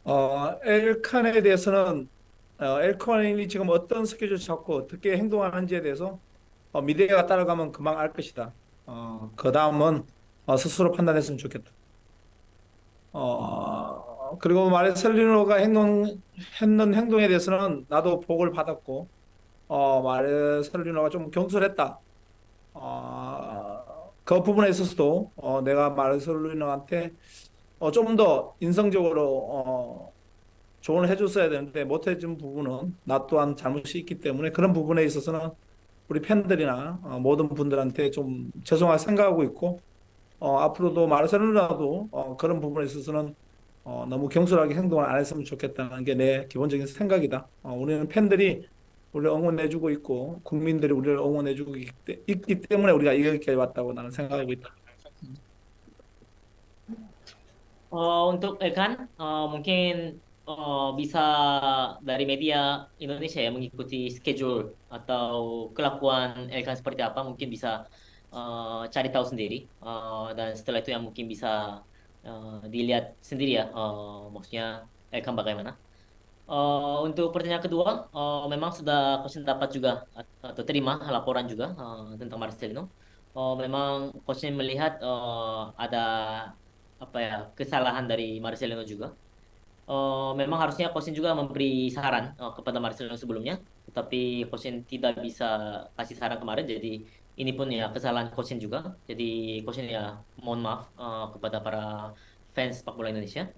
엘칸에 대해서는 엘칸이 지금 어떤 스케줄 잡고 어떻게 행동하는지에 대해서 미래가 따라가면 금방 알 것이다. 그 다음은 스스로 판단했으면 좋겠다. 그리고 마르셀리노가 했는 행동에 대해서는 나도 보고를 받았고, 마르셀리노가 좀 경솔했다. 그 부분에 있어서도 내가 마르셀리노한테 좀 더 인성적으로 조언을 해줬어야 되는데 못해준 부분은 나 또한 잘못이 있기 때문에 그런 부분에 있어서는 우리 팬들이나 모든 분들한테 좀 죄송하게 생각하고 있고 앞으로도 마르셀로나도 그런 부분에 있어서는 너무 경솔하게 행동을 안 했으면 좋겠다는 게 내 기본적인 생각이다. 우리는 팬들이 우리를 응원해주고 있고 국민들이 우리를 응원해주고 있기 때문에 우리가 여기까지 왔다고 나는 생각하고 있다. Untuk Ekan, mungkin bisa dari media Indonesia ya mengikuti schedule atau kelakuan Elkan seperti apa, mungkin bisa cari tahu sendiri. Dan setelah itu yang mungkin bisa dilihat sendiri ya, maksudnya Elkan bagaimana. Untuk pertanyaan kedua, memang sudah Coach dapat juga atau terima laporan juga tentang Marcelino. Memang Coach melihat ada apa ya kesalahan dari Marcelino juga. Memang harusnya Coach juga memberi saran kepada Marcelino sebelumnya, tetapi Coach tidak bisa kasih saran kemarin. Jadi ini pun ya kesalahan Coach juga. Jadi Coach ya mohon maaf kepada para fans sepak bola Indonesia.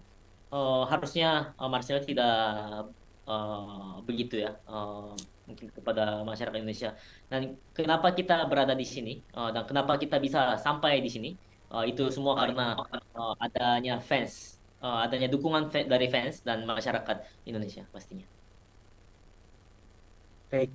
Harusnya Marcelo tidak begitu ya, mungkin kepada masyarakat Indonesia. Dan kenapa kita berada di sini dan kenapa kita bisa sampai di sini, itu semua karena adanya fans, adanya dukungan dari fans dan masyarakat Indonesia pastinya. Baik.